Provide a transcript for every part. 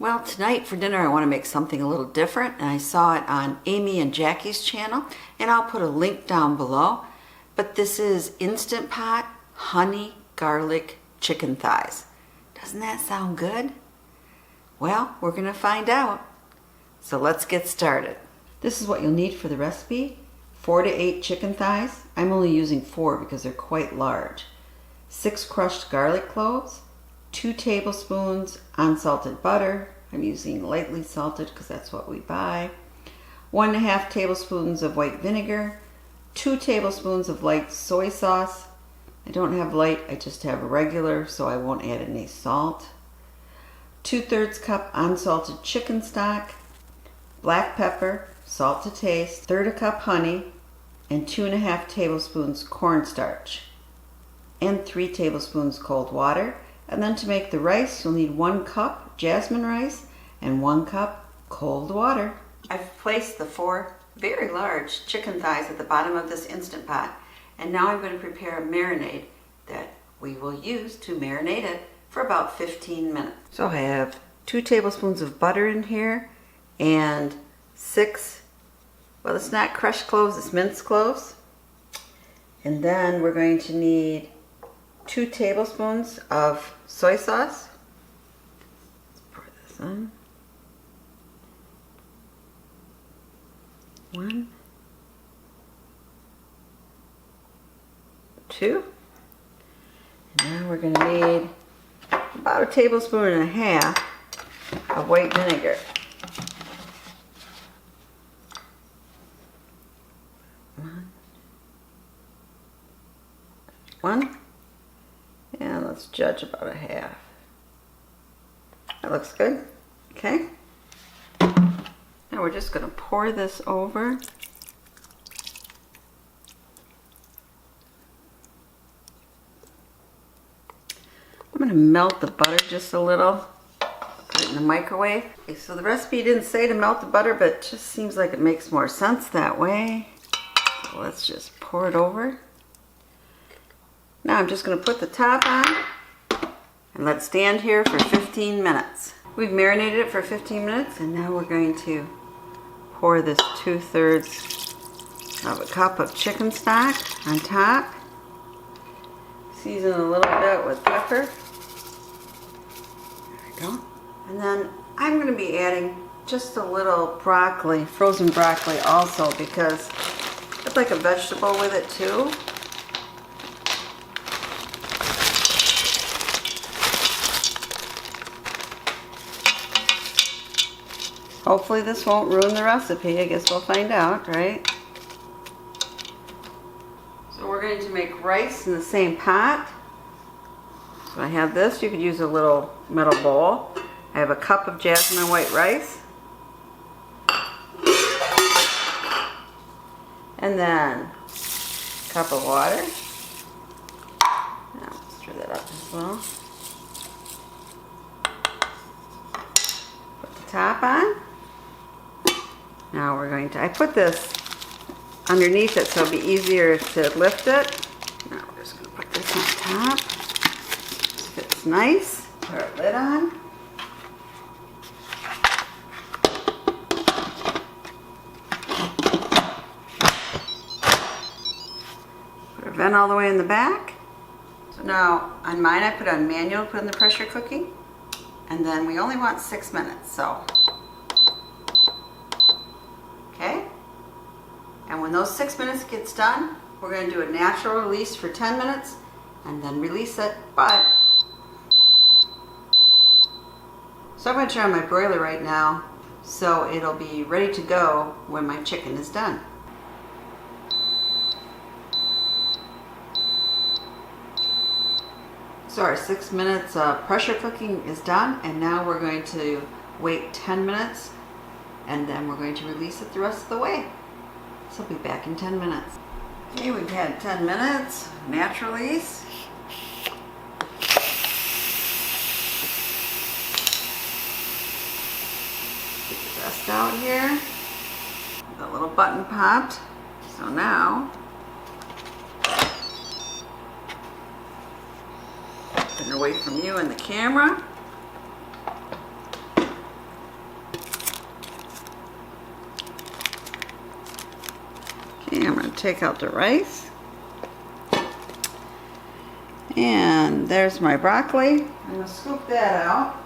Well, tonight for dinner I want to make something a little different, and I saw it on Amy and Jackie's channel, and I'll put a link down below. But this is Instant Pot honey garlic chicken thighs. Doesn't that sound good? Well, we're going to find out. So let's get started. This is what you'll need for the recipe. 4 to 8 chicken thighs. I'm only using 4 because they're quite large. 6 crushed garlic cloves. 2 tablespoons unsalted butter. I'm using lightly salted because that's what we buy. 1.5 tablespoons of white vinegar. 2 tablespoons of light soy sauce. I don't have light, I just have a regular, so I won't add any salt. 2/3 cup unsalted chicken stock. Black pepper, salt to taste. 1/3 cup honey, and 2.5 tablespoons cornstarch. And 3 tablespoons cold water. And then to make the rice, you'll need 1 cup jasmine rice and 1 cup cold water. I've placed the 4 very large chicken thighs at the bottom of this Instant Pot. And now I'm going to prepare a marinade that we will use to marinate it for about 15 minutes. So I have 2 tablespoons of butter in here and 6, well, it's not crushed cloves, it's minced cloves. And then we're going to need 2 tablespoons of soy sauce. Let's pour this in. 1, 2. And now we're going to need about 1.5 tablespoons of white vinegar. 1. And let's judge about 1/2. That looks good. Okay. Now we're just going to pour this over. I'm going to melt the butter just a little. Put it in the microwave. Okay, so the recipe didn't say to melt the butter, but it just seems like it makes more sense that way. So let's just pour it over. Now I'm just going to put the top on and let it stand here for 15 minutes. We've marinated it for 15 minutes, and now we're going to pour this 2/3 of a cup of chicken stock on top. Season a little bit with pepper. There we go. And then I'm going to be adding just a little broccoli, frozen broccoli also, because it's like a vegetable with it too. Hopefully this won't ruin the recipe. I guess we'll find out, right? So we're going to make rice in the same pot. So I have this. You could use a little metal bowl. I have a cup of jasmine white rice. And then a cup of water. Now let's stir that up as well. Put the top on. Now we're going to, I put this underneath it so it'll be easier to lift it. Now we're just going to put this on top. This fits nice. Put our lid on. Put our vent all the way in the back. So now on mine I put on manual, put in the pressure cooking. And then we only want 6 minutes, so. Okay, and when those 6 minutes gets done, we're going to do a natural release for 10 minutes and then release it. So I'm going to turn on my broiler right now so it'll be ready to go when my chicken is done. So our 6 minutes of pressure cooking is done, and now we're going to wait 10 minutes. And then we're going to release it the rest of the way. So I'll be back in 10 minutes. Okay, we've had 10 minutes. Natural release. Get the rest out here. The little button popped. So now, away from you and the camera. going to take out the rice. And there's my broccoli. I'm going to scoop that out.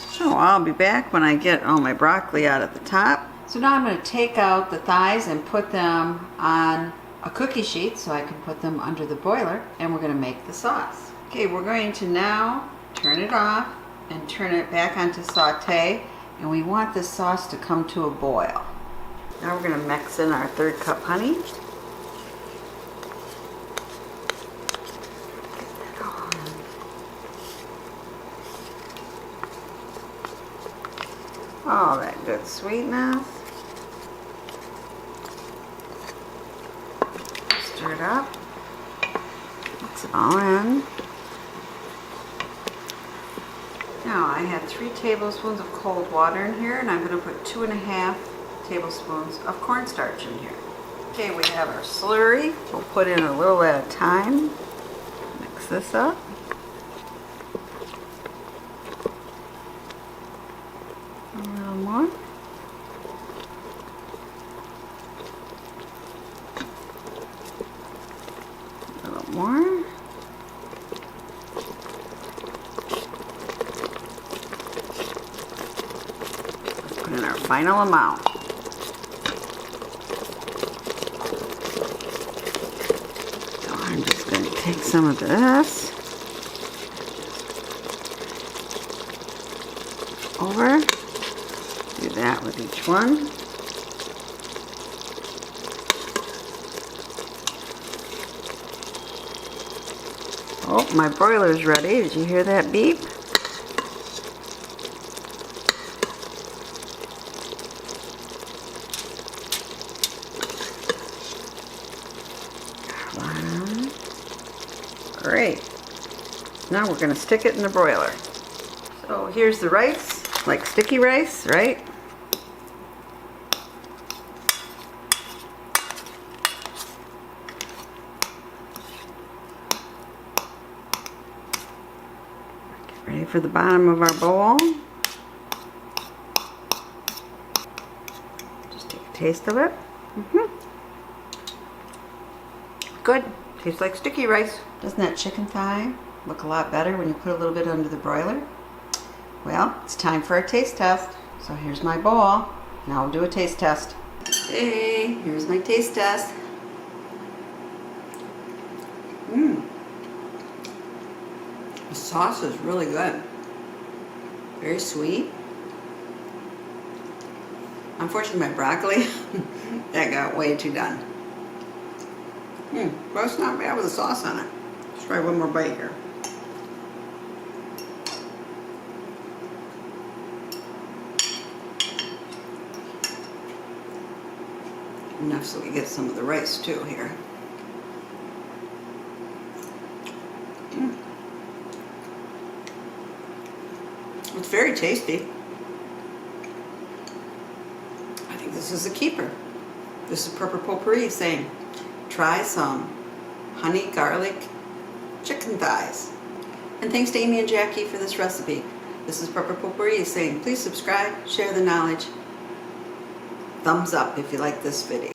So I'll be back when I get all my broccoli out at the top. So now I'm going to take out the thighs and put them on a cookie sheet so I can put them under the broiler, and we're going to make the sauce. Okay, we're going to now turn it off and turn it back onto saute, and we want this sauce to come to a boil. Now we're going to mix in our 1/3 cup honey. All that good sweetness. Stir it up. Mix it all in. Now I have 3 tablespoons of cold water in here, and I'm going to put 2½ tablespoons of cornstarch in here. Okay, we have our slurry. We'll put in a little at a time. Mix this up. A little more. A little more. Let's put in our final amount. So I'm just going to take some of this over. Do that with each one. Oh, my broiler's ready. Did you hear that beep? Great. Now we're going to stick it in the broiler. So here's the rice, like sticky rice, right? Get ready for the bottom of our bowl. Just take a taste of it. Good. Tastes like sticky rice. Doesn't that chicken thigh look a lot better when you put a little bit under the broiler? Well, it's time for a taste test. So here's my bowl. Now we'll do a taste test. Hey, here's my taste test. The sauce is really good. Very sweet. Unfortunately, my broccoli, that got way too done. Well, it's not bad with the sauce on it. Let's try one more bite here. Enough so we get some of the rice too here. It's very tasty. I think this is a keeper. This is Potpourri saying, try some honey garlic chicken thighs. And thanks to Amy and Jackie for this recipe. This is Potpourri saying, please subscribe, share the knowledge. Thumbs up if you like this video.